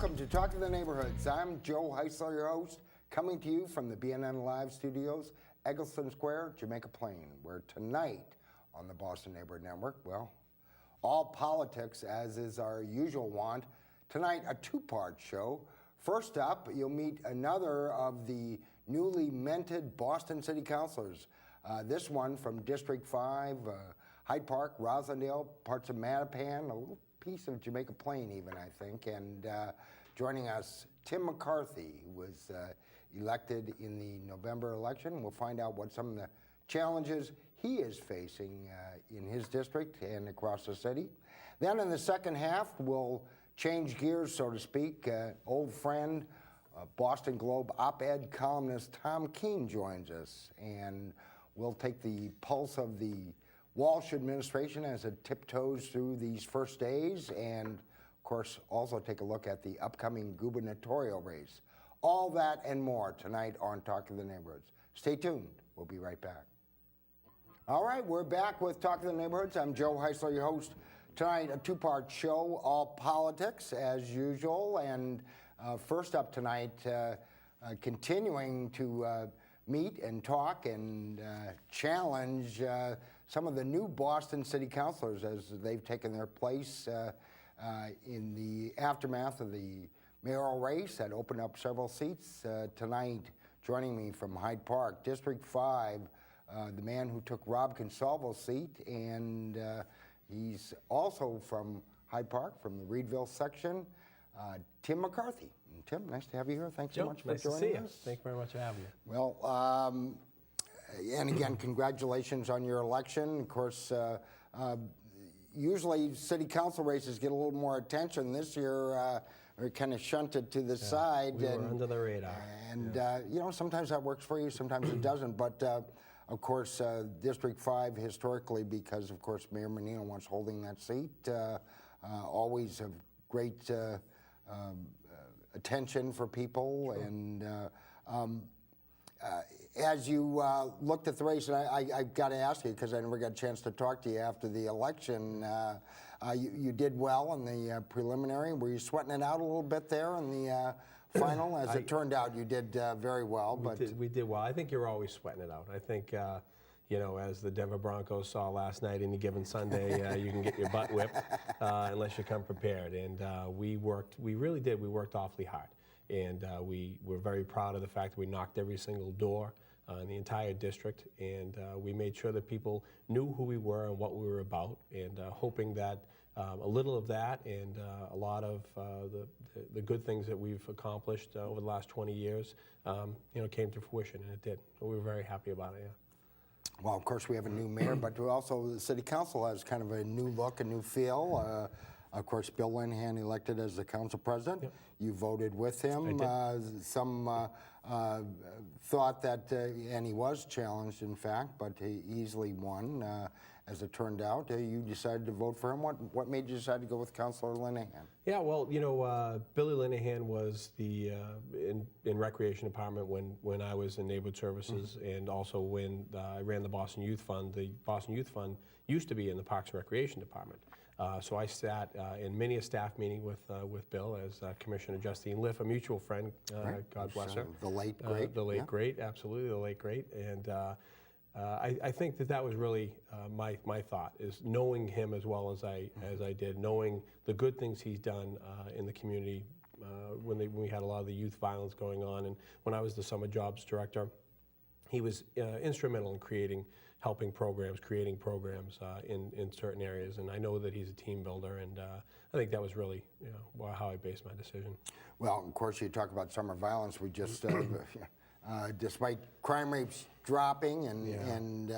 Welcome to Talk of the Neighborhoods. I'm Joe Heisler, your host, coming to you from the BNN Live studios, Eggleston Square, Jamaica Plain, where tonight on the Boston Neighborhood Network, well, all politics, as is our usual wont. Tonight, a two-part show. First up, you'll meet another of the newly minted Boston City Councilors. This one from District 5, Hyde Park, Roslindale, parts of Mattapan, a little piece of Jamaica Plain even, I think. And joining us, Tim McCarthy, who was elected in the November election. We'll find out what some of the challenges he is facing in his district and across the city. Then in the second half, we'll change gears, so to speak. Old friend, Boston Globe op-ed columnist Tom Keane joins us, and we'll take the pulse of the Walsh administration as it tiptoes through these first days, and of course also take a look at the upcoming gubernatorial race. All that and more tonight on Talk of the Neighborhoods. Stay tuned. We'll be right back. All right, we're back with Talk of the Neighborhoods. I'm Joe Heisler, your host. Tonight, a two-part show, all politics as usual. And first up tonight, continuing to meet and talk and challenge some of the new Boston City Councilors as they've taken their place in the aftermath of the mayoral race that opened up several seats. Tonight, joining me from Hyde Park, District 5, the man who took Rob Consalvo's seat, and he's also from Hyde Park, from the Reedville section, Tim McCarthy. And Tim, nice to have you here. Thanks so much for joining us. Nice to see you. Thank you very much for having me. Well, and again, congratulations on your election. Of course, usually city council races get a little more attention. This year, we're kind of shunted to the side. We were under the radar. And, you know, sometimes that works for you, sometimes it doesn't. But, of course, District 5 historically, because, of course, Mayor Menino was holding that seat, always of great attention for people. Sure. And as you looked at the race, and I've got to ask you, because I never got a chance to talk to you after the election, you did well in the preliminary. Were you sweating it out a little bit there in the final? As it turned out, you did very well. We did well. I think you're always sweating it out. I think, you know, as the Denver Broncos saw last night, any given Sunday, you can get your butt whipped unless you come prepared. And we really did. We worked awfully hard. And we were very proud of the fact that we knocked every single door in the entire district, and we made sure that people knew who we were and what we were about, and hoping that a little of that and a lot of the good things that we've accomplished over the last 20 years, you know, came to fruition, and it did. So we were very happy about it, yeah. Well, of course, we have a new mayor, but also the city council has kind of a new look, a new feel. Of course, Bill Linehan elected as the council president. Yep. You voted with him. Some thought that, and he was challenged, in fact, but he easily won. As it turned out, you decided to vote for him. What made you decide to go with Councilor Linehan? Yeah, well, you know, Billy Linehan was the in Recreation Department when I was in Neighborhood Services, and also when I ran the Boston Youth Fund. The Boston Youth Fund used to be in the Parks and Recreation Department. So I sat in many a staff meeting with Bill as Commissioner Justine Liff, a mutual friend, right. God bless her. The late great. The late great, absolutely, the late great. And I think that was really my thought, is knowing him as well as I did, knowing the good things he's done in the community when we had a lot of the youth violence going on. And when I was the Summer Jobs Director, he was instrumental in creating programs in certain areas, and I know that he's a team builder, and I think that was really, you know, how I based my decision. Well, of course, you talk about summer violence. We just, despite crime rates dropping and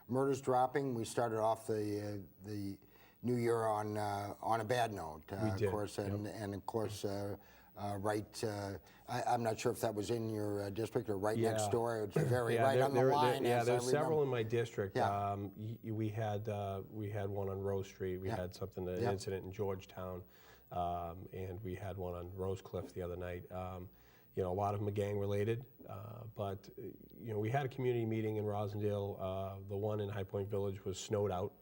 murders dropping, we started off the new year on a bad note. We did. Of course, and of course. I'm not sure if that was in your district or right next door. It's very right on the line. There's several in my district. Yeah. We had one on Rose Street. We had an incident in Georgetown, and we had one on Rosecliff the other night. a lot of them are gang related, but we had a community meeting in Rosendale. The one in High Point Village was snowed out.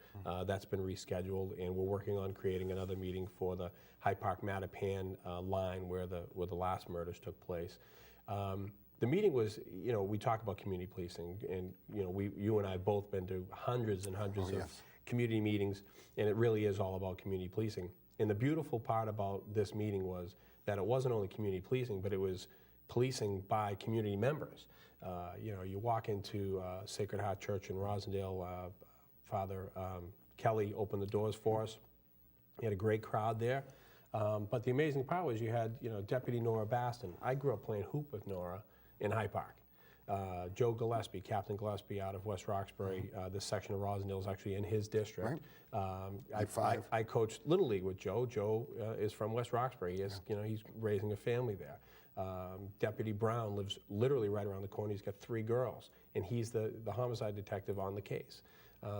That's been rescheduled, and we're working on creating another meeting for the High Park Mattapan line where the last murders took place. The meeting was, we talk about community policing, and you and I have both been to hundreds and hundreds of community meetings, and it really is all about community policing. And the beautiful part about this meeting was that it wasn't only community policing, but it was policing by community members. You walk into Sacred Heart Church in Rosendale, Father Kelly opened the doors for us. He had a great crowd there. But the amazing part was you had, Deputy Nora Baston. I grew up playing hoop with Nora in High Park. Joe Gillespie, Captain Gillespie out of West Roxbury. This section of Rosendale is actually in his district. Right. I coached Little League with Joe. Joe is from West Roxbury. He is, he's raising a family there. Deputy Brown lives literally right around the corner. He's got 3 girls, and he's the homicide detective on the case.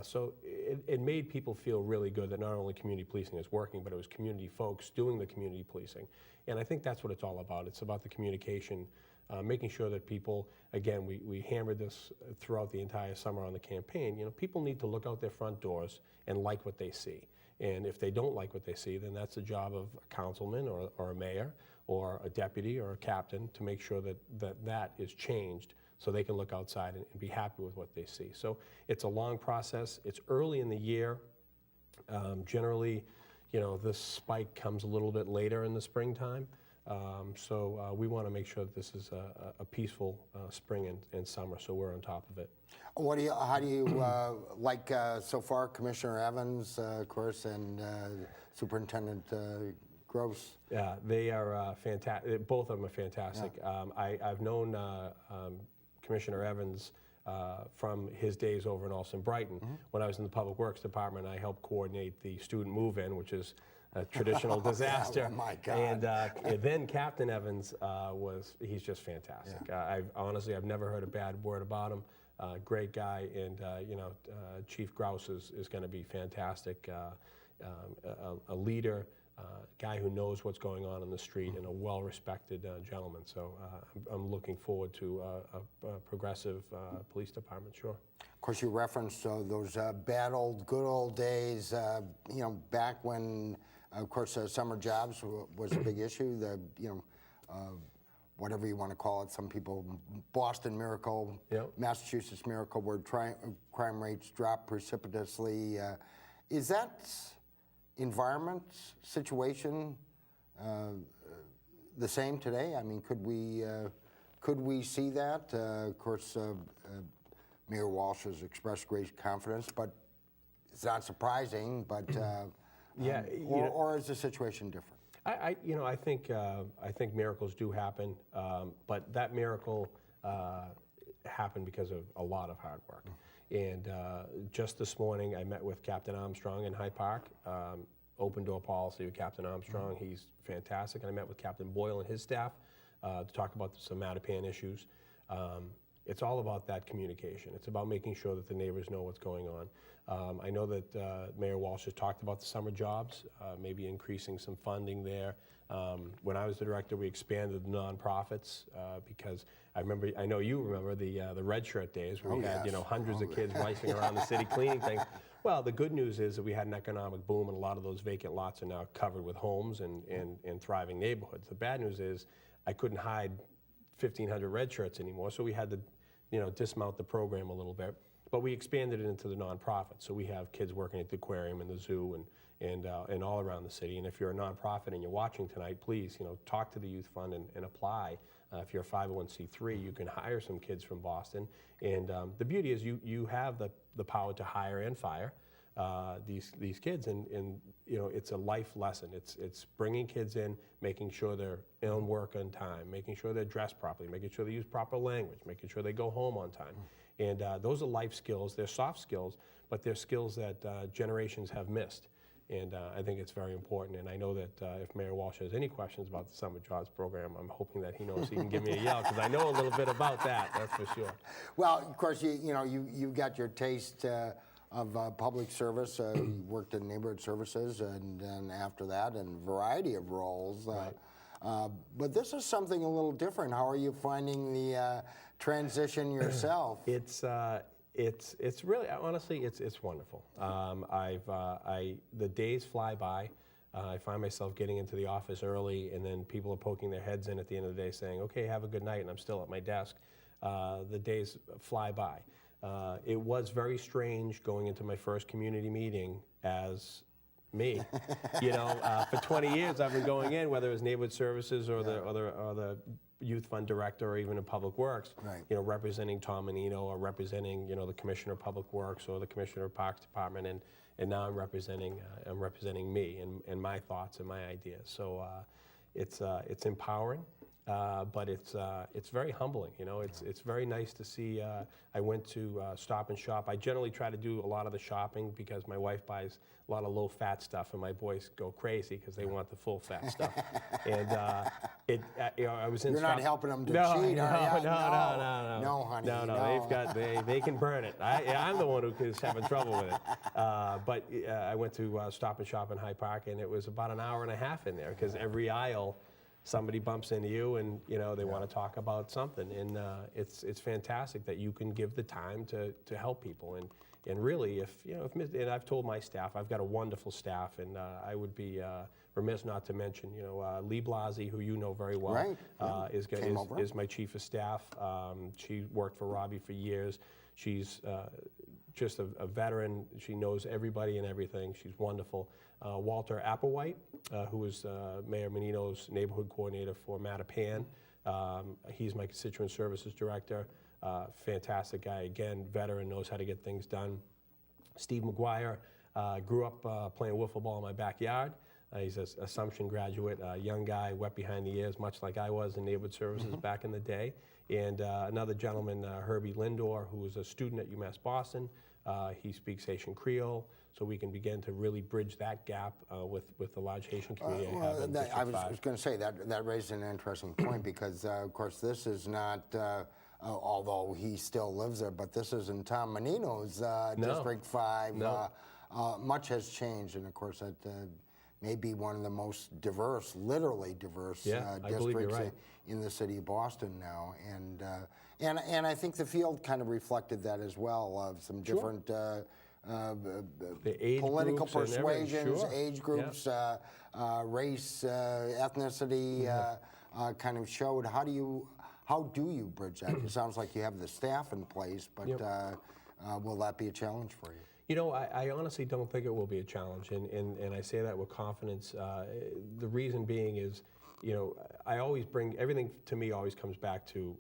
So it made people feel really good that not only community policing is working, but it was community folks doing the community policing. And I think that's what it's all about. It's about the communication, making sure that people, again, we hammered this throughout the entire summer on the campaign, people need to look out their front doors and like what they see. And if they don't like what they see, then that's the job of a councilman or a mayor or a deputy or a captain to make sure that is changed so they can look outside and be happy with what they see. So it's a long process. It's early in the year. Generally, this spike comes a little bit later in the springtime. So we want to make sure that this is a peaceful spring and summer, so we're on top of it. How do you like so far, Commissioner Evans, of course, and Superintendent Gross? Yeah, they are fantastic. Both of them are fantastic. Yeah. I've known Commissioner Evans from his days over in Alston Brighton. When I was in the Public Works Department, I helped coordinate the student move-in, which is a traditional disaster. Oh my God. And then Captain Evans he's just fantastic. Yeah. I've never heard a bad word about him. Great guy, and Chief Grouse is going to be fantastic. A leader, guy who knows what's going on in the street, and a well-respected gentleman. So I'm looking forward to a progressive police department, sure. Of course, you referenced those good old days, back when, of course, summer jobs was a big issue. Whatever you want to call it, some people, Boston miracle, Massachusetts miracle, where crime rates dropped precipitously. Is that environment, situation the same today? I mean, could we see that? Of course, Mayor Walsh has expressed great confidence, but it's not surprising. But or is the situation different? I think miracles do happen, but that miracle happened because of a lot of hard work. And just this morning, I met with Captain Armstrong in High Park. Open door policy with Captain Armstrong. He's fantastic. And I met with Captain Boyle and his staff to talk about some Mattapan issues. It's all about that communication. It's about making sure that the neighbors know what's going on. I know that Mayor Walsh has talked about the summer jobs, maybe increasing some funding there. When I was the director, we expanded the nonprofits because I know you remember the red shirt days where we had hundreds of kids racing around the city cleaning things. Well, the good news is that we had an economic boom, and a lot of those vacant lots are now covered with homes and thriving neighborhoods. The bad news is I couldn't hide 1,500 red shirts anymore, so we had to dismount the program a little bit. But we expanded it into the nonprofit, so we have kids working at the aquarium and the zoo and all around the city. And if you're a nonprofit and you're watching tonight, please talk to the Youth Fund and apply. If you're a 501c3, you can hire some kids from Boston. And the beauty is you have the power to hire and fire these kids, and it's a life lesson. It's bringing kids in, making sure they're on work on time, making sure they're dressed properly, making sure they use proper language, making sure they go home on time. And those are life skills. They're soft skills, but they're skills that generations have missed. And I think it's very important. And I know that if Mayor Walsh has any questions about the Summer Jobs Program, I'm hoping that he knows he can give me a yell, because I know a little bit about that, that's for sure. Well, of course, you got your taste of public service. You worked in neighborhood services, and then after that, in a variety of roles. Right. But this is something a little different. How are you finding the transition yourself? It's really, honestly, it's wonderful. The days fly by. I find myself getting into the office early, and then people are poking their heads in at the end of the day saying, okay, have a good night, and I'm still at my desk. The days fly by. It was very strange going into my first community meeting as me. For 20 years I've been going in, whether it's neighborhood services or the youth fund director or even in public works, right. Representing Tom Menino or representing, the commissioner of public works or the commissioner of parks department, and now I'm representing me and my thoughts and my ideas. So it's empowering. But it's very humbling, It's very nice to see. I went to Stop and Shop. I generally try to do a lot of the shopping because my wife buys a lot of low-fat stuff, and my boys go crazy because they want the full-fat stuff. And I was in. You're not helping them to cheat, are you? No, honey. No. They can burn it. I'm the one who is having trouble with it. But I went to Stop and Shop in Hyde Park, and it was about an hour and a half in there because every aisle somebody bumps into you and they want to talk about something, and it's fantastic that you can give the time to help people, and really and I've told my staff, I've got a wonderful staff, and I would be remiss not to mention Lee Blasi, who you know very well, right. is my chief of staff. She worked for Robbie for years. She's just a veteran. She knows everybody and everything. She's wonderful. Walter Applewhite, who is Mayor Menino's neighborhood coordinator for Mattapan. He's my constituent services director. Fantastic guy, again, veteran, knows how to get things done. Steve McGuire grew up playing wiffle ball in my backyard. He's an Assumption graduate, a young guy, wet behind the ears, much like I was in neighborhood services back in the day. And another gentleman, Herbie Lindor, who was a student at UMass Boston. He speaks Haitian Creole, so we can begin to really bridge that gap with the large Haitian community I have in District 5. I was going to say that raises an interesting point because, of course, this is not, although he still lives there, but this isn't Tom Menino's District 5. No. Much has changed, and of course, that may be one of the most diverse, literally diverse districts in the city of Boston now. And I think the field kind of reflected that as well, of some different political persuasions, age groups, race, ethnicity, kind of showed. How do you bridge that? It sounds like you have the staff in place, but will that be a challenge for you? I honestly don't think it will be a challenge, and I say that with confidence. The reason being is, I always bring, everything to me always comes back to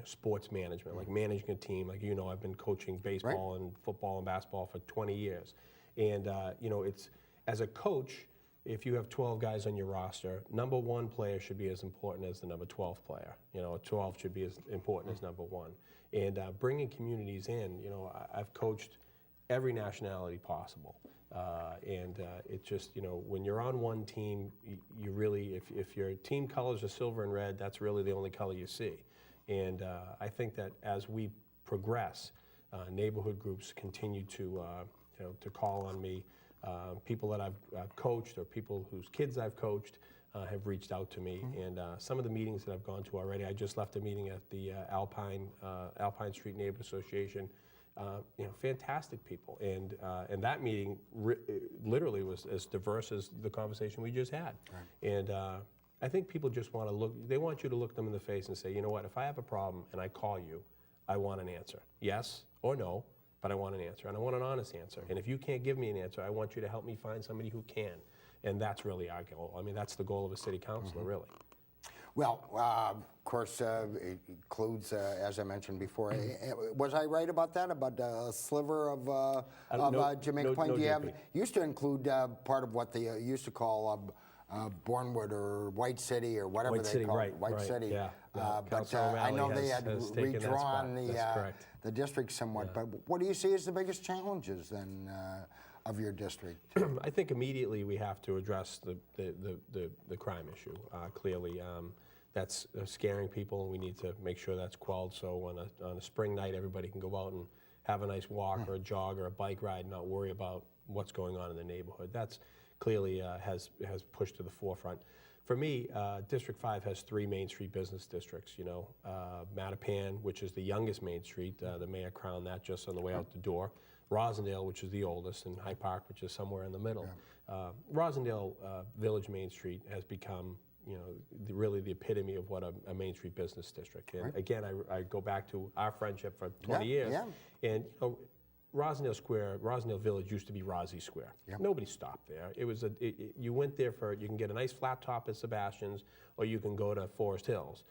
sports management, like managing a team. Like, I've been coaching baseball and football and basketball for 20 years. And, it's, as a coach, if you have 12 guys on your roster, number 1 player should be as important as the number 12 player. 12 should be as important as number 1. And bringing communities in, I've coached every nationality possible. And it just, when you're on one team, you really, if your team colors are silver and red, that's really the only color you see. And I think that as we progress, neighborhood groups continue to call on me. People that I've coached or people whose kids I've coached have reached out to me. And some of the meetings that I've gone to already, I just left a meeting at the Alpine Street Neighborhood Association. Fantastic people, and that meeting literally was as diverse as the conversation we just had. Right. And I think people just want to look. They want you to look them in the face and say, you know what? If I have a problem and I call you, I want an answer. Yes or no, but I want an answer, and I want an honest answer. And if you can't give me an answer, I want you to help me find somebody who can. And that's really our goal. I mean, that's the goal of a city councilor, really. Well, of course, it includes, as I mentioned before, was I right about that? About a sliver of Jamaica Plain? No, Do you used to include part of what they used to call Bournewood or White City or whatever they call it. White City. Yeah. But I know they had redrawn the district somewhat. Yeah. But what do you see as the biggest challenges then of your district? I think immediately we have to address the crime issue. Clearly, that's scaring people, and we need to make sure that's quelled. So on a spring night, everybody can go out and have a nice walk or a jog or a bike ride, and not worry about what's going on in the neighborhood. That's clearly has pushed to the forefront. for me, District 5 has 3 Main Street business districts, you know. Mattapan, which is the youngest Main Street, the mayor crowned that just on the way out the door. Rosendale, which is the oldest, and Hyde Park, which is somewhere in the middle. Rosendale Village Main Street has become, you know, really the epitome of what a Main Street business district. And again, I go back to our friendship for 20 years. And you know, Rosendale Village used to be Rossi Square. Nobody stopped there. It was you went there for, you can get a nice flat top at Sebastian's, or you can go to Forest Hills.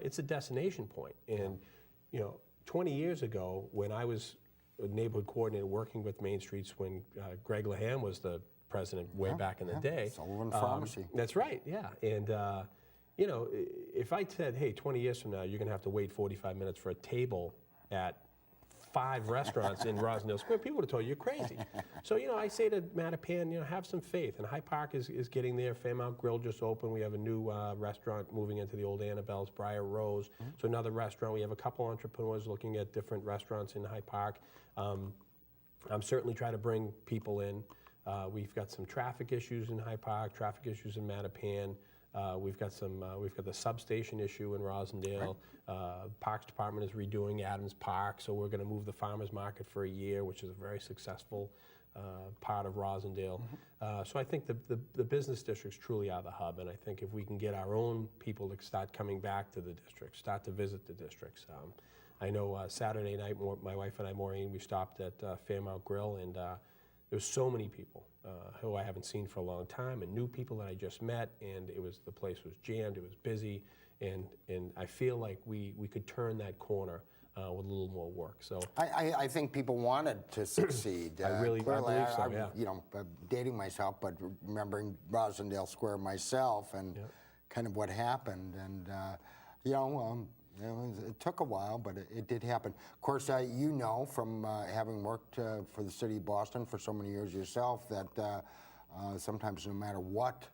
It's a destination point. And you know, 20 years ago, when I was a neighborhood coordinator working with Main Streets, when Greg Laham was the president way back in the day. Sullivan Pharmacy. That's right, yeah. And you know, if I said, hey, 20 years from now, you're gonna have to wait 45 minutes for a table at 5 restaurants in Rosendale Square, people would have told you you're crazy. So, you know, I say to Mattapan, you know, have some faith. And Hyde Park is getting there. Fairmount Grill just opened. We have a new restaurant moving into the old Annabelle's, Briar Rose. So another restaurant. We have a couple entrepreneurs looking at different restaurants in Hyde Park. I'm certainly trying to bring people in. We've got some traffic issues in Hyde Park, traffic issues in Mattapan. We've got the substation issue in Rosendale. Parks Department is redoing Adams Park, so we're going to move the farmers market for a year, which is a very successful part of Rosendale. So I think the business districts truly are the hub, and I think if we can get our own people to start coming back to the districts, start to visit the districts. I know Saturday night, my wife and I, Maureen, we stopped at Fairmount Grill, and there's so many people who I haven't seen for a long time, and new people that I just met, and the place was jammed, it was busy, and I feel like we could turn that corner with a little more work. So I think people wanted to succeed. I believe so, yeah. You know, dating myself, but remembering Rosendale Square myself and kind of what happened, and you know. It took a while, but it did happen. Of course, you know from having worked for the city of Boston for so many years yourself that sometimes no matter what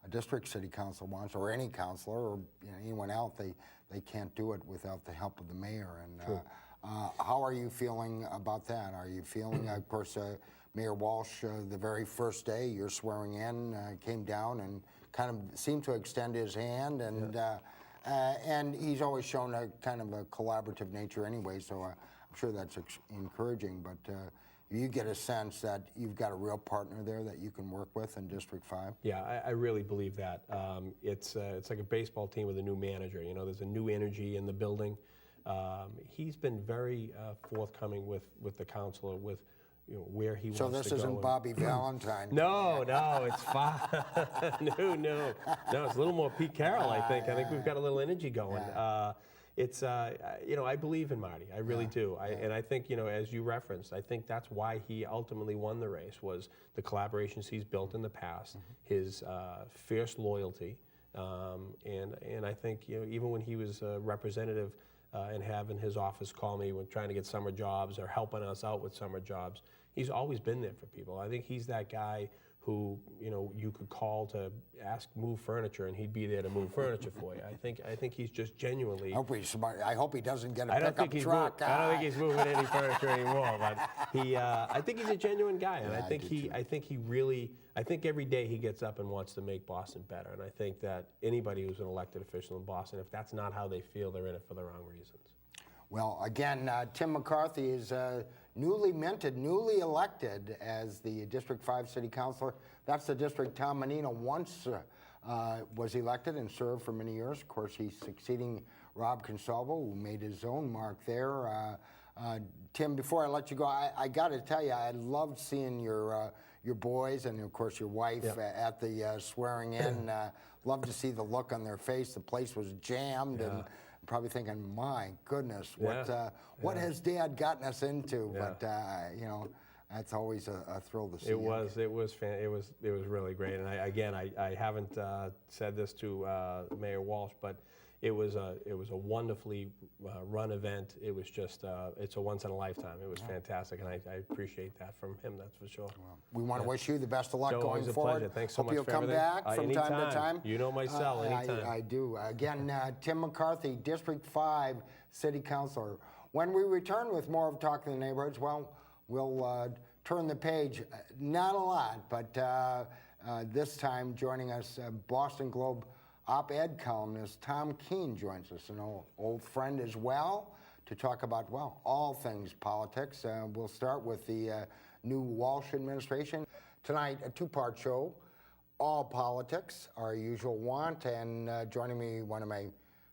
a district city council wants, or any councilor, or you know, anyone else, they can't do it without the help of the mayor. And how are you feeling about that? Are you feeling, of course, Mayor Walsh, the very first day you're swearing in, came down and kind of seemed to extend his hand, and he's always shown a kind of a collaborative nature anyway, so I'm sure that's encouraging. But you get a sense that you've got a real partner there that you can work with in District 5? Yeah, I really believe that. It's like a baseball team with a new manager. You know, there's a new energy in the building. He's been very forthcoming with the councilor, with you know, where he wants to go. So this isn't Bobby Valentine? No, it's fine. No, it's a little more Pete Carroll, I think. I think we've got a little energy going. It's, you know, I believe in Marty. I really do. And I think, you know, as you referenced, I think that's why he ultimately won the race, was the collaborations he's built in the past, his fierce loyalty. And I think, you know, even when he was a representative and having his office call me when trying to get summer jobs or helping us out with summer jobs, he's always been there for people. I think he's that guy who, you know, you could call to ask move furniture, and he'd be there to move furniture for you. I think he's just genuinely. I hope he doesn't get a pickup truck. I don't think he's moving any furniture anymore. But I think he's a genuine guy, and I think every day he gets up and wants to make Boston better. And I think that anybody who's an elected official in Boston, if that's not how they feel, they're in it for the wrong reasons. Well, again, Tim McCarthy is newly elected as the District 5 City Councilor. That's the district Tom Menino once was elected and served for many years. Of course, he's succeeding Rob Consalvo, who made his own mark there. Tim, before I let you go, I got to tell you, I loved seeing your boys and, of course, your wife at the swearing in. Loved to see the look on their face. The place was jammed and probably thinking, my goodness, what has Dad gotten us into? But you know, that's always a thrill to see. It was really great. And I haven't said this to Mayor Walsh, but it was a wonderfully run event. It was just it's a once in a lifetime. It was fantastic, and I appreciate that from him. That's for sure. Well, we want to wish you the best of luck going always forward. A pleasure. Thanks so Hope much you'll for come everything. back from time to time. You know my cell anytime. I do. Again, Tim McCarthy, District 5 City Councilor. When we return with more of Talking the Neighborhoods, well, we'll turn the page. Not a lot, but This time joining us, Boston Globe op-ed columnist Tom Keane joins us, an old friend as well, to talk about, well, all things politics. We'll start with the new Walsh administration. Tonight, a two-part show, all politics, our usual want, and joining me, one of my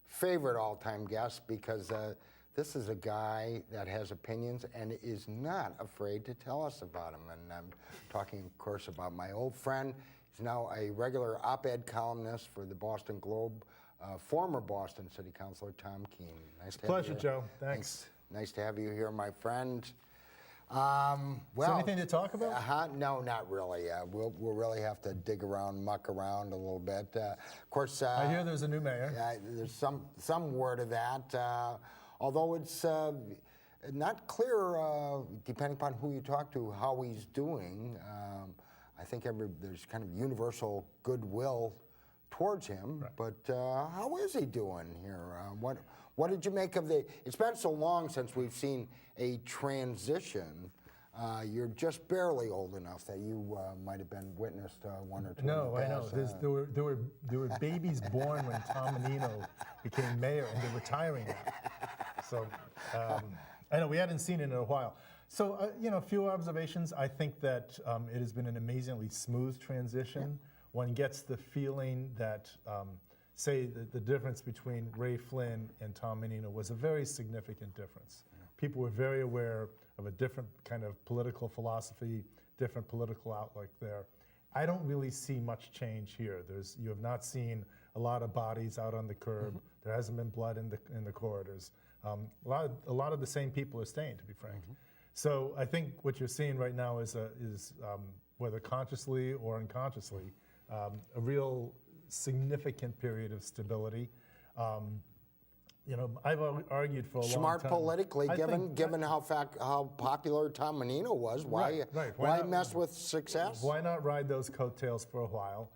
favorite all-time guests, because this is a guy that has opinions and is not afraid to tell us about them. And I'm talking, of course, about my old friend. He's now a regular op-ed columnist for the Boston Globe, former Boston City Councilor Tom Keane. Nice to have Pleasure, you. Joe. Thanks. Nice to have you here, my friend. Is there anything to talk about? No, not really. We'll really have to dig around, muck around a little bit. Of course, I hear there's a new mayor. there's some word of that. Although it's not clear, depending upon who you talk to, how he's doing. I think there's kind of universal goodwill towards him. Right. But how is he doing here? What did you make of the? It's been so long since we've seen a transition. You're just barely old enough that you might have been witness to one or two. No, I know. There were babies born when Tom Menino became mayor, and they're retiring now. So I know we hadn't seen it in a while. So a few observations. I think that it has been an amazingly smooth transition. Yeah. One gets the feeling that, say, the difference between Ray Flynn and Tom Menino was a very significant difference. Yeah. People were very aware of a different kind of political philosophy, different political outlook there. I don't really see much change here. You have not seen a lot of bodies out on the curb. Mm-hmm. There hasn't been blood in the corridors. A lot of the same people are staying, to be frank. Mm-hmm. So I think what you're seeing right now is whether consciously or unconsciously, a real significant period of stability. I've argued for a long time. Smart politically, given how popular Tom Menino was. Why mess with success? Why not ride those coattails for a while?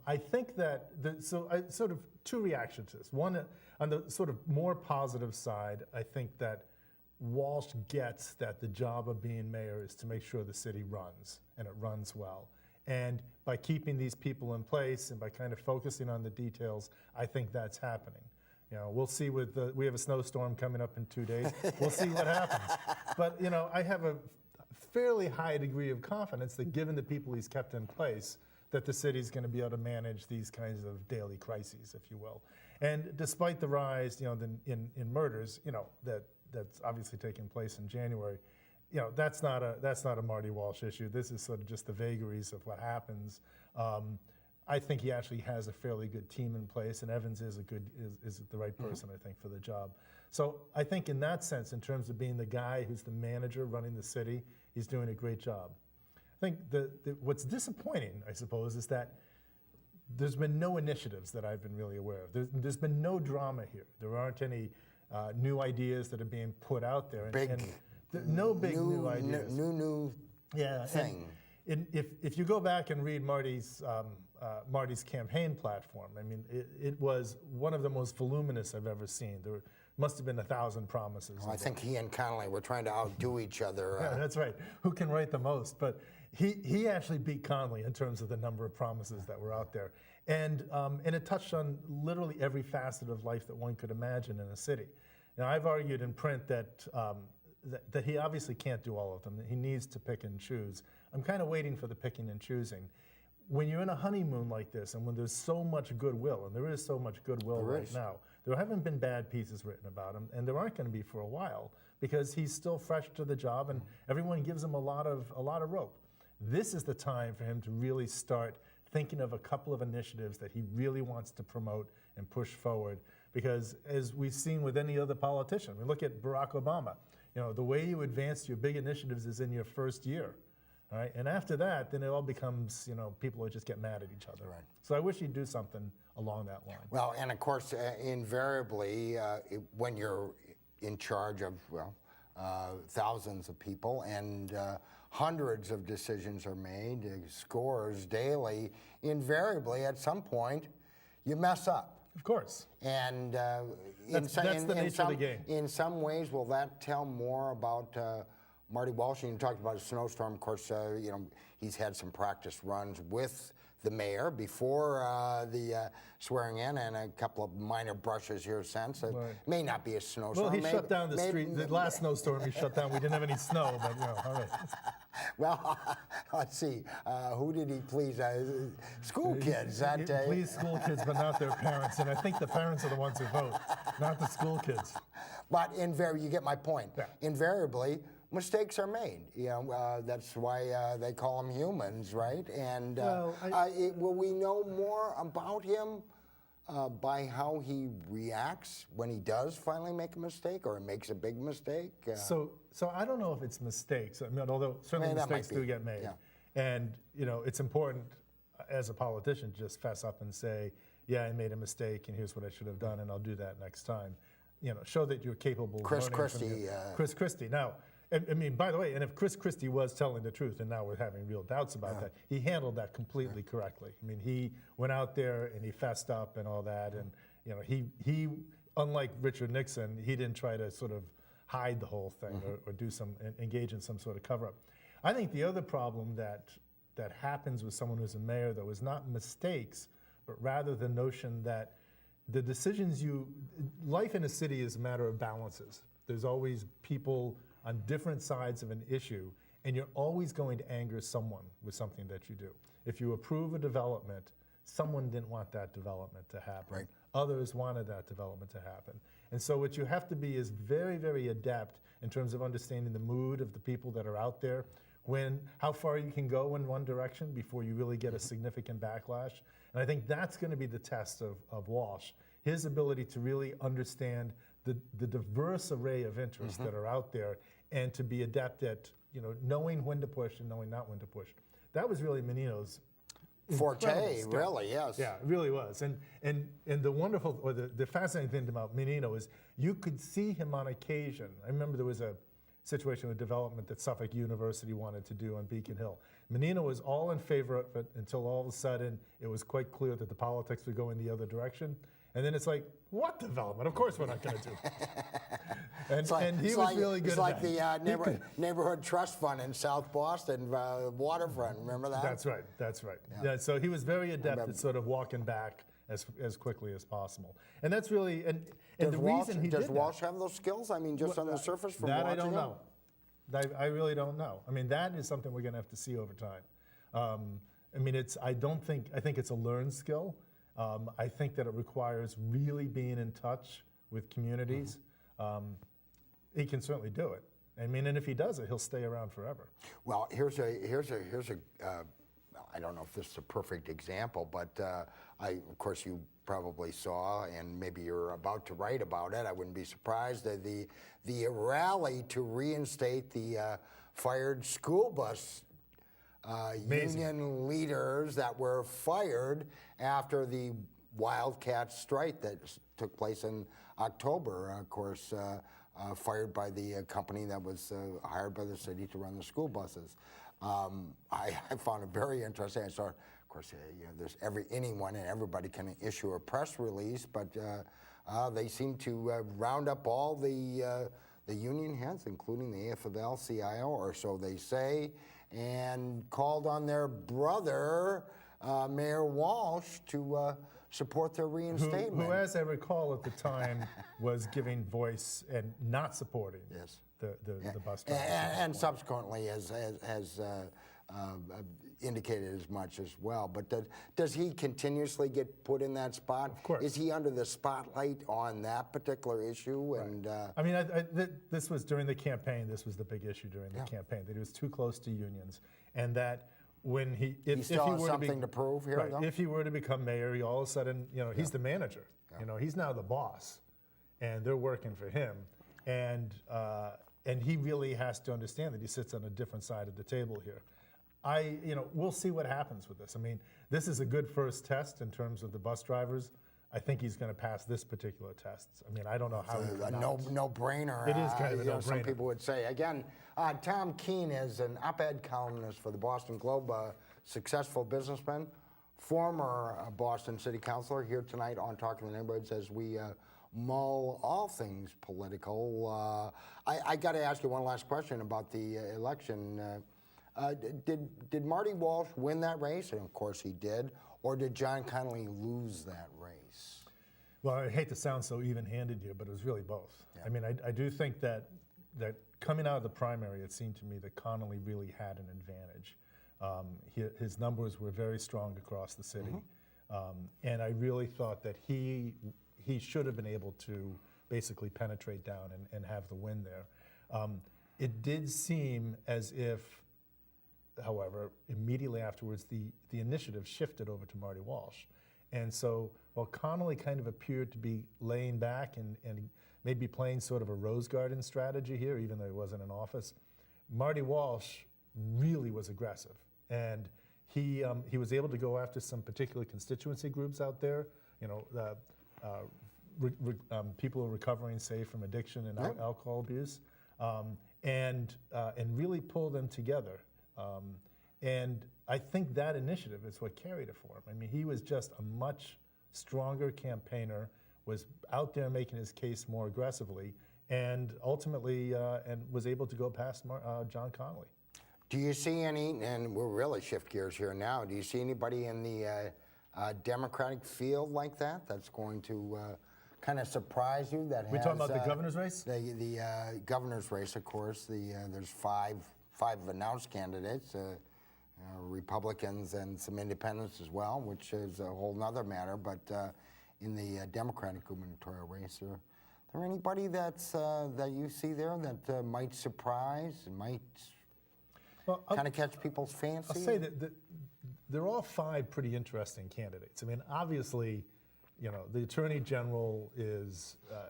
I think that sort of two reactions to this. One, on the sort of more positive side, I think that Walsh gets that the job of being mayor is to make sure the city runs, and it runs well. And by keeping these people in place and by kind of focusing on the details, I think that's happening. We'll see we have a snowstorm coming up in 2 days. We'll see what happens. But, I have a fairly high degree of confidence that given the people he's kept in place, that the city's going to be able to manage these kinds of daily crises, if you will. And despite the rise, in murders, that's obviously taking place in January, that's not a Marty Walsh issue. This is sort of just the vagaries of what happens. I think he actually has a fairly good team in place, and Evans is the right person, I think, for the job. So I think in that sense, in terms of being the guy who's the manager running the city, he's doing a great job. I think what's disappointing, I suppose, is that there's been no initiatives that I've been really aware of. There's been no drama here. There aren't any new ideas that are being put out there. No big new ideas. New thing. If you go back and read Marty's campaign platform, I mean, it was one of the most voluminous I've ever seen. There must have been 1,000 promises. Well, I think he and Connolly were trying to outdo each other. Yeah, that's right. Who can write the most? But he actually beat Connolly in terms of the number of promises that were out there. And it touched on literally every facet of life that one could imagine in a city. Now, I've argued in print that he obviously can't do all of them. He needs to pick and choose. I'm kind of waiting for the picking and choosing. When you're in a honeymoon like this, and when there's so much goodwill, and there is so much goodwill right now, there haven't been bad pieces written about him, and there aren't going to be for a while, because he's still fresh to the job, and everyone gives him a lot of rope. This is the time for him to really start thinking of a couple of initiatives that he really wants to promote and push forward, because as we've seen with any other politician, we look at Barack Obama, the way you advance your big initiatives is in your first year. All right, and after that, then it all becomes, people just get mad at each other. Right. So I wish he'd do something along that line. Well, and of course, invariably, when you're in charge of, thousands of people and hundreds of decisions are made, scores daily, invariably, at some point, you mess up. Of course. And that's the nature of the game. In some ways, will that tell more about Marty Walsh? You talked about a snowstorm. Of course, he's had some practice runs with the mayor before the swearing in, and a couple of minor brushes here since. It may not be a snowstorm. Well, he shut down the street. The last snowstorm he shut down. We didn't have any snow, but all right. Well, let's see. Who did he please? School kids. He pleased school kids, but not their parents. And I think the parents are the ones who vote, not the school kids. But you get my point. Yeah. Invariably, mistakes are made. That's why they call them humans, right? And will we know more about him by how he reacts when he does finally make a mistake, or makes a big mistake? So I don't know if it's mistakes. I mean, although certainly mistakes do get made, and it's important as a politician to just fess up and say, yeah, I made a mistake, and here's what I should have done, and I'll do that next time. Show that you're capable. Chris of Christie. Chris Christie. Now, I mean, by the way, and if Chris Christie was telling the truth, and now we're having real doubts about that, he handled that completely correctly. I mean, he went out there and he fessed up and all that, and he unlike Richard Nixon, he didn't try to sort of hide the whole thing or engage in some sort of cover-up. I think the other problem that happens with someone who's a mayor, though, is not mistakes, but rather the notion that the decisions life in a city is a matter of balances. There's always people on different sides of an issue, and you're always going to anger someone with something that you do. If you approve a development, someone didn't want that development to happen. Right. Others wanted that development to happen. And so what you have to be is very, very adept in terms of understanding the mood of the people that are out there, how far you can go in one direction before you really get a significant backlash. And I think that's going to be the test of Walsh, his ability to really understand the diverse array of interests that are out there, and to be adept at knowing when to push and knowing not when to push. That was really Menino's forte, really, yes. Yeah, it really was. And the wonderful, or the fascinating thing about Menino is you could see him on occasion. I remember there was a situation with development that Suffolk University wanted to do on Beacon Hill. Menino was all in favor of it until all of a sudden it was quite clear that the politics would go in the other direction. And then it's like, what development? Of course we're not going to do. And he was really good at that. It's like the neighborhood trust fund in South Boston, waterfront. Remember that? That's right. Yeah, so he was very adept at sort of walking back as quickly as possible. And that's really, and the reason he did that. Does Walsh have those skills? I mean, just on the surface from that watching I don't him? know. I really don't know. I mean, that is something we're going to have to see over time. I mean, I think it's a learned skill. I think that it requires really being in touch with communities. He can certainly do it. I mean, and if he does it, he'll stay around forever. Well, here's a I don't know if this is a perfect example, but of course you probably saw, and maybe you're about to write about it. I wouldn't be surprised that the rally to reinstate the fired school bus union leaders that were fired after the Wildcat strike that took place in October, of course, fired by the company that was hired by the city to run the school buses. I found it very interesting. I saw, of course, there's anyone and everybody can issue a press release, but they seem to round up all the union heads, including the AFL-CIO, or so they say, and called on their brother, Mayor Walsh, to support their reinstatement. Who, as I recall at the time, was giving voice and not supporting the bus drivers. And subsequently has indicated as much as well. But does he continuously get put in that spot? Of course. Is he under the spotlight on that particular issue? Right. And I mean, this was during the campaign. This was the big issue during the campaign, that he was too close to unions, and that when he still has something to prove here, right, though? if he were to become mayor, he all of a sudden, he's the manager. He's now the boss, and they're working for him, and he really has to understand that he sits on a different side of the table here. We'll see what happens with this. I mean, this is a good first test in terms of the bus drivers. I think he's going to pass this particular test. I mean, I don't know how. A no-brainer. It is kind of a no-brainer. Some people would say. Again, Tom Keane is an op-ed columnist for the Boston Globe, a successful businessman, former Boston City Councilor, here tonight on Talking the Neighborhoods as we mull all things political. I got to ask you one last question about the election. Did Marty Walsh win that race? And of course he did. Or did John Connolly lose that race? Well, I hate to sound so even-handed here, but it was really both. Yeah. I mean, I do think that coming out of the primary, it seemed to me that Connolly really had an advantage. His numbers were very strong across the city, and I really thought that he should have been able to basically penetrate down and have the win there. It did seem as if, however, immediately afterwards, the initiative shifted over to Marty Walsh. And so while Connolly kind of appeared to be laying back and maybe playing sort of a Rose Garden strategy here, even though he wasn't in office, Marty Walsh really was aggressive. And he was able to go after some particular constituency groups out there, you know, people who are recovering, say, from addiction and alcohol abuse, and really pull them together. And I think that initiative is what carried it for him. I mean, he was just a much stronger campaigner, was out there making his case more aggressively, and ultimately and was able to go past John Connolly. Do you see any, and we'll really shift gears here now, do you see anybody in the Democratic field like that that's going to kind of surprise you? That We talking about the governor's race? The governor's race, of course. There's five announced candidates, Republicans and some independents as well, which is a whole nother matter. But in the Democratic gubernatorial race, are there anybody that's that you see there that might surprise and might kind of catch people's fancy? I'll say that they're all five pretty interesting candidates. I mean, obviously, you know, the Attorney General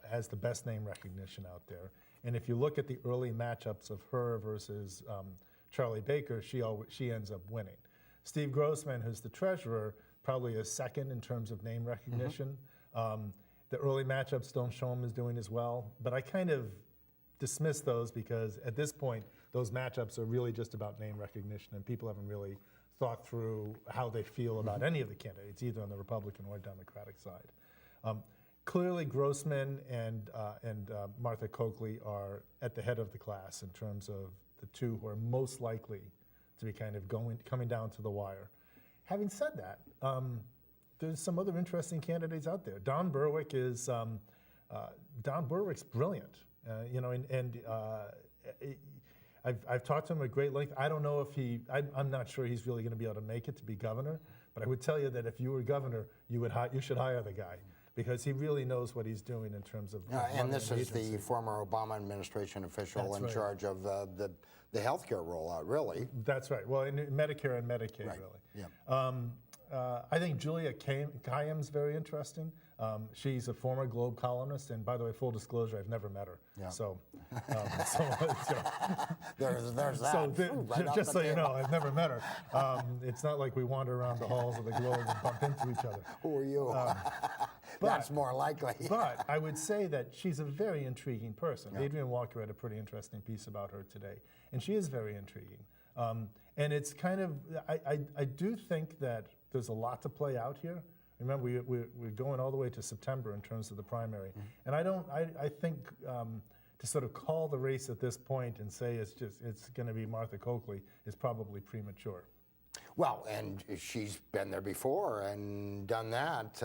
has the best name recognition out there. And if you look at the early matchups of her versus Charlie Baker, she ends up winning. Steve Grossman, who's the treasurer, probably is second in terms of name recognition. The early matchups don't show him as doing as well, but I kind of dismiss those because at this point, those matchups are really just about name recognition, and people haven't really thought through how they feel about any of the candidates, either on the Republican or Democratic side. Clearly, Grossman and Martha Coakley are at the head of the class in terms of the two who are most likely to be kind of coming down to the wire. Having said that, there's some other interesting candidates out there. Don Berwick is Don Berwick's brilliant, you know, and I've talked to him at great length. I don't know if I'm not sure he's really going to be able to make it to be governor, but I would tell you that if you were governor, you should hire the guy, because he really knows what he's doing in terms of and this is the former Obama administration official in charge of the healthcare rollout, really. That's right. Well, in Medicare and Medicaid, really. Yeah. I think Julia Kayyem's very interesting. She's a former Globe columnist, and by the way, full disclosure, I've never met her. Yeah. So, there's that. Just so you know, I've never met her. It's not like we wander around the halls of the Globe and bump into each other. Who are you? That's more likely. But I would say that she's a very intriguing person. Yeah. Adrian Walker had a pretty interesting piece about her today, and she is very intriguing. And it's kind of, I do think that there's a lot to play out here. Remember, we're going all the way to September in terms of the primary. And I think to sort of call the race at this point and say it's going to be Martha Coakley is probably premature. Well, and she's been there before and done that,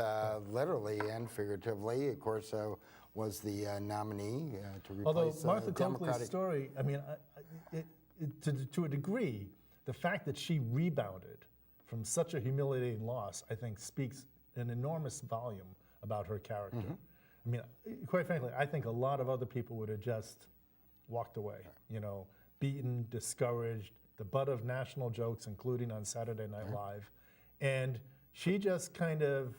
literally and figuratively. Of course, was the nominee to replace Although Martha Democratic. Coakley's story, I mean, to a degree, the fact that she rebounded from such a humiliating loss, I think, speaks an enormous volume about her character. I mean, quite frankly, I think a lot of other people would have just walked away, you know, beaten, discouraged, the butt of national jokes, including on Saturday Night Live. And she just kind of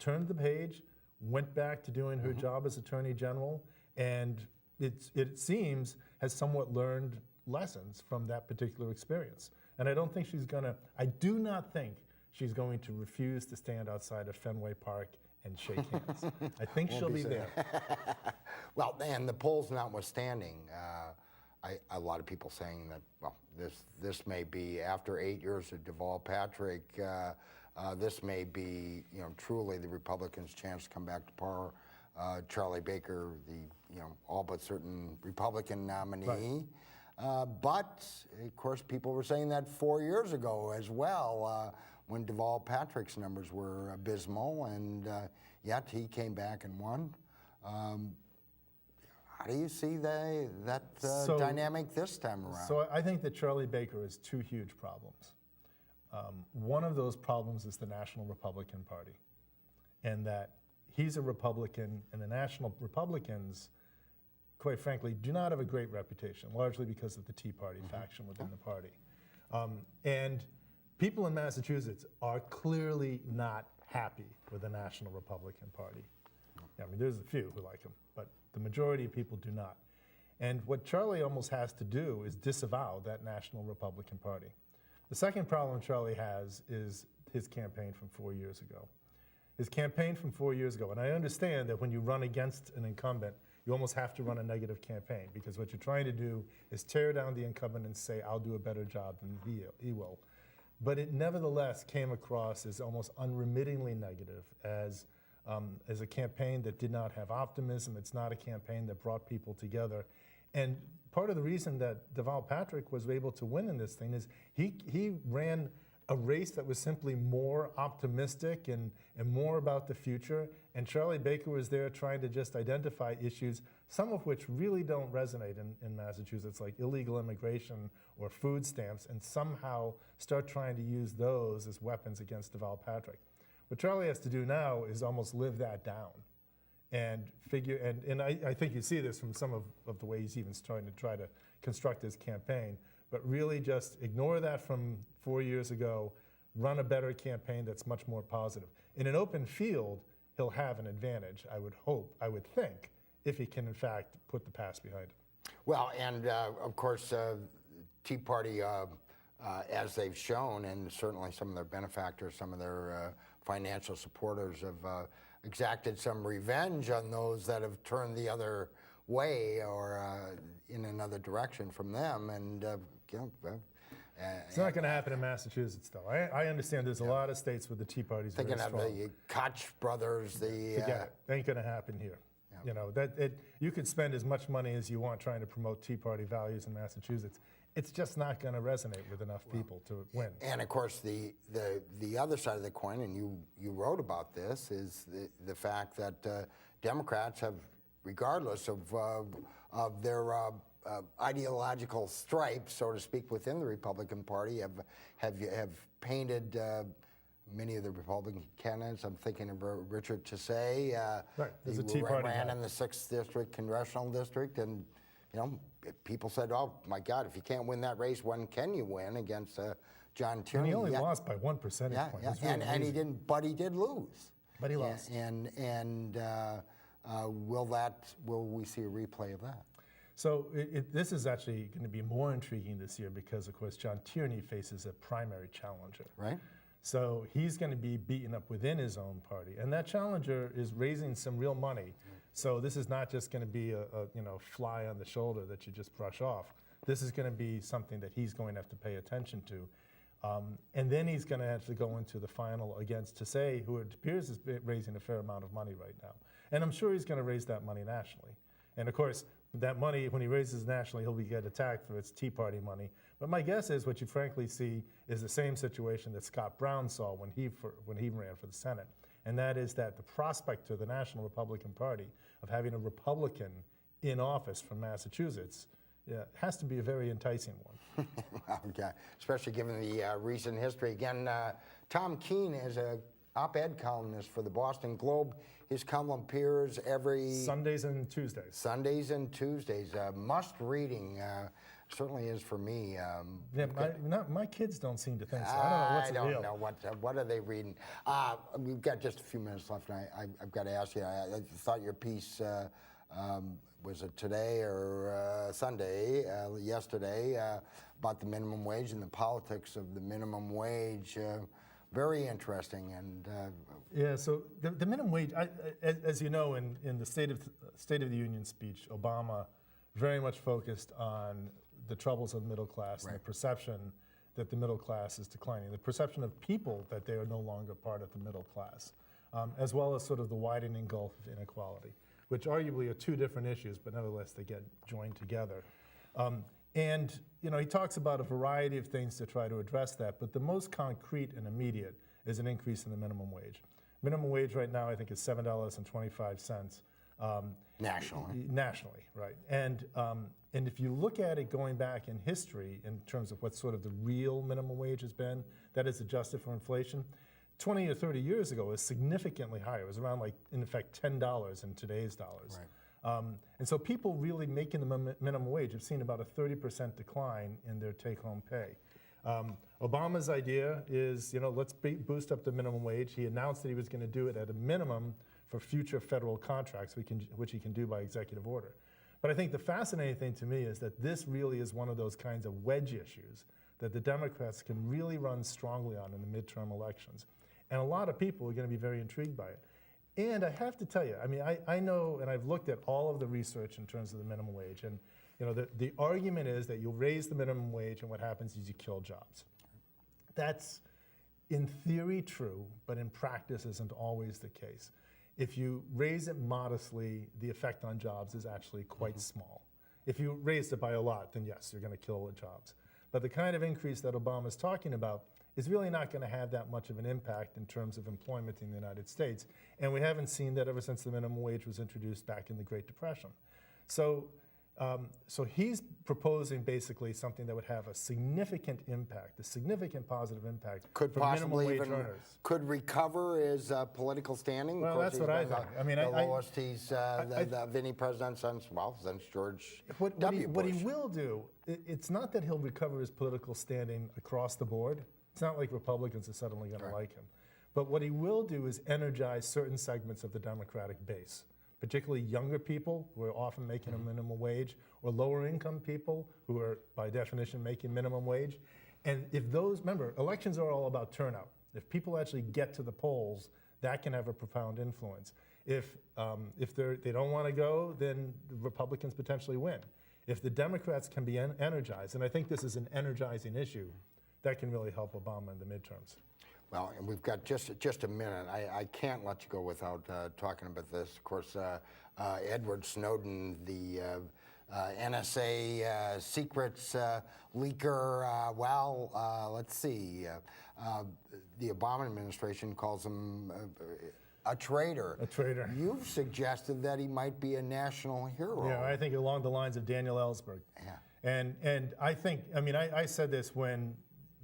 turned the page, went back to doing her job as Attorney General, and it seems has somewhat learned lessons from that particular experience. And I don't think I do not think she's going to refuse to stand outside of Fenway Park and shake hands. I think she'll be there. Well, and the polls notwithstanding, a lot of people saying that, well, this may be, after 8 years of Deval Patrick, this may be, you know, truly the Republicans' chance to come back to power. Charlie Baker, the, you know, all but certain Republican nominee. But, of course, people were saying that 4 years ago as well, when Deval Patrick's numbers were abysmal, and yet he came back and won. How do you see that dynamic this time around? So I think that Charlie Baker has two huge problems. One of those problems is the National Republican Party, and that he's a Republican, and the National Republicans, quite frankly, do not have a great reputation, largely because of the Tea Party faction within the party. And people in Massachusetts are clearly not happy with the National Republican Party. I mean, there's a few who like him, but the majority of people do not. And what Charlie almost has to do is disavow that National Republican Party. The second problem Charlie has is his campaign from 4 years ago. His campaign from 4 years ago, and I understand that when you run against an incumbent, you almost have to run a negative campaign, because what you're trying to do is tear down the incumbent and say, I'll do a better job than he will. But it nevertheless came across as almost unremittingly negative, as a campaign that did not have optimism. It's not a campaign that brought people together. And part of the reason that Deval Patrick was able to win in this thing is he ran a race that was simply more optimistic and more about the future. And Charlie Baker was there trying to just identify issues, some of which really don't resonate in Massachusetts, like illegal immigration or food stamps, and somehow start trying to use those as weapons against Deval Patrick. What Charlie has to do now is almost live that down and figure, and I think you see this from some of the way he's even starting to try to construct his campaign, but really just ignore that from 4 years ago, run a better campaign that's much more positive. In an open field, he'll have an advantage, I would think, if he can in fact put the past behind him. Well, and of course, Tea Party, as they've shown, and certainly some of their benefactors, some of their financial supporters have exacted some revenge on those that have turned the other way or in another direction from them. And it's not going to happen in Massachusetts, though. I understand there's a lot of states where the Tea Party's very strong. Thinking of the Koch brothers, Forget it. Ain't going to happen here. Yeah. You know, you could spend as much money as you want trying to promote Tea Party values in Massachusetts. It's just not going to resonate with enough people to win. And of course, the other side of the coin, and you wrote about this, is the fact that Democrats have, regardless of their ideological stripes, so to speak, within the Republican Party, have painted many of the Republican candidates. I'm thinking of Richard Tassay, right. There's a Tea Party ran guy in the 6th District Congressional District, and people said, "Oh my God, if you can't win that race, when can you win against John Tierney?" And he only lost by 1 percentage point. Yeah, really and he didn't, but he did lose. But he lost. And will we see a replay of that? So this is actually going to be more intriguing this year because, of course, John Tierney faces a primary challenger. Right. So he's going to be beaten up within his own party, and that challenger is raising some real money. So this is not just going to be a fly on the shoulder that you just brush off. This is going to be something that he's going to have to pay attention to. And then he's going to have to go into the final against Tassay, who it appears is raising a fair amount of money right now. And I'm sure he's going to raise that money nationally. And of course, that money, when he raises nationally, he'll get attacked for its Tea Party money. But my guess is what you frankly see is the same situation that Scott Brown saw when he ran for the Senate. And that is that the prospect to the National Republican Party of having a Republican in office from Massachusetts has to be a very enticing one. Okay. Especially given the recent history. Again, Tom Keane is an op-ed columnist for the Boston Globe. His column appears every Sundays and Tuesdays. Sundays and Tuesdays. Must reading. Certainly is for me. My kids don't seem to think so. I don't know what are they reading. We've got just a few minutes left, and I've got to ask you. I thought your piece was it today or Sunday, yesterday, about the minimum wage and the politics of the minimum wage. Very interesting. And yeah, so the minimum wage, as you know, in the State of the Union speech, Obama very much focused on the troubles of the middle class, right, and the perception that the middle class is declining, the perception of people that they are no longer part of the middle class, as well as sort of the widening gulf of inequality, which arguably are two different issues, but nevertheless they get joined together. And he talks about a variety of things to try to address that, but the most concrete and immediate is an increase in the minimum wage. Minimum wage right now, I think, is $7.25. Nationally. Nationally, right. And if you look at it going back in history in terms of what sort of the real minimum wage has been, that is adjusted for inflation, 20 or 30 years ago, it was significantly higher. It was around, like, in effect, $10 in today's dollars. Right. And so people really making the minimum wage have seen about a 30% decline in their take-home pay. Obama's idea is, let's boost up the minimum wage. He announced that he was going to do it at a minimum for future federal contracts, which he can do by executive order. But I think the fascinating thing to me is that this really is one of those kinds of wedge issues that the Democrats can really run strongly on in the midterm elections. And a lot of people are going to be very intrigued by it. And I have to tell you, I mean, I know, and I've looked at all of the research in terms of the minimum wage, and the argument is that you'll raise the minimum wage, and what happens is you kill jobs. That's, in theory, true, but in practice isn't always the case. If you raise it modestly, the effect on jobs is actually quite small. If you raise it by a lot, then yes, you're going to kill the jobs. But the kind of increase that Obama's talking about is really not going to have that much of an impact in terms of employment in the United States. And we haven't seen that ever since the minimum wage was introduced back in the Great Depression. So he's proposing basically something that would have a significant impact, a significant positive impact Could for possibly minimum wage even earners. could recover his political standing. Well, Of course, that's what I think. I mean, the lowest he's of any president since George W. What he Bush. will do, it's not that he'll recover his political standing across the board. It's not like Republicans are suddenly going to like him. But what he will do is energize certain segments of the Democratic base, particularly younger people who are often making a minimum wage, or lower income people who are, by definition, making minimum wage. And if those, remember, elections are all about turnout. If people actually get to the polls, that can have a profound influence. If they don't want to go, then the Republicans potentially win. If the Democrats can be energized, and I think this is an energizing issue, that can really help Obama in the midterms. Well, and we've got just a minute. I can't let you go without talking about this. Of course, Edward Snowden, the NSA secrets leaker. Let's see. The Obama administration calls him a traitor. A traitor. You've suggested that he might be a national hero. Yeah, I think along the lines of Daniel Ellsberg. Yeah. And I think, I mean, I said this when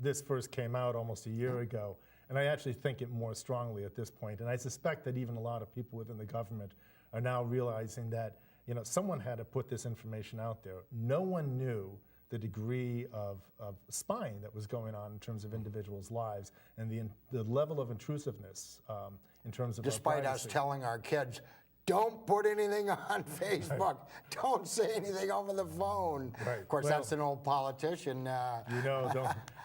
this first came out almost a year ago, and I actually think it more strongly at this point. And I suspect that even a lot of people within the government are now realizing that, someone had to put this information out there. No one knew the degree of spying that was going on in terms of individuals' lives and the level of intrusiveness in terms of Despite our us privacy. telling our kids, don't put anything on Facebook. Right. Don't say anything over the phone. Right. Of course, that's an old politician.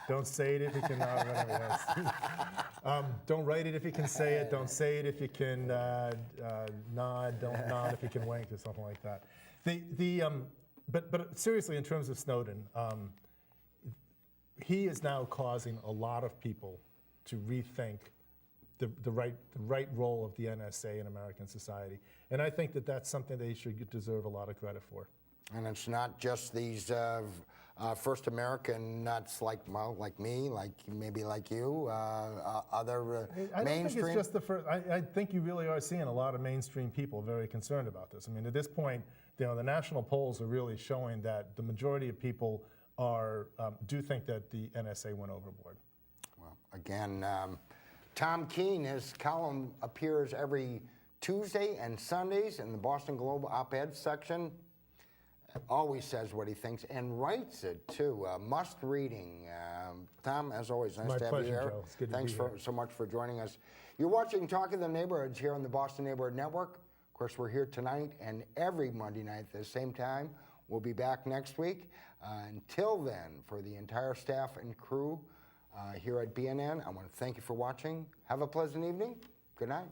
Don't say it if you can. Whatever, yes. Don't write it if you can say it. Don't say it if you can nod. Don't nod if you can wink or something like that. But seriously, in terms of Snowden, he is now causing a lot of people to rethink the right role of the NSA in American society. And I think that that's something they should deserve a lot of credit for. And it's not just these first American nuts like me, maybe like you, other I don't mainstream. think it's just the first. I think you really are seeing a lot of mainstream people very concerned about this. I mean, at this point, the national polls are really showing that the majority of people do think that the NSA went overboard. Well, again, Tom Keane, his column appears every Tuesday and Sundays in the Boston Globe op-ed section. Always says what he thinks and writes it too. Must reading. Tom, as always, nice to have you here. Joe. It's good Thanks to be here. so much for joining us. You're watching Talk of the Neighborhoods here on the Boston Neighborhood Network. Of course, we're here tonight and every Monday night at the same time. We'll be back next week. Until then, for the entire staff and crew here at BNN, I want to thank you for watching. Have a pleasant evening. Good night.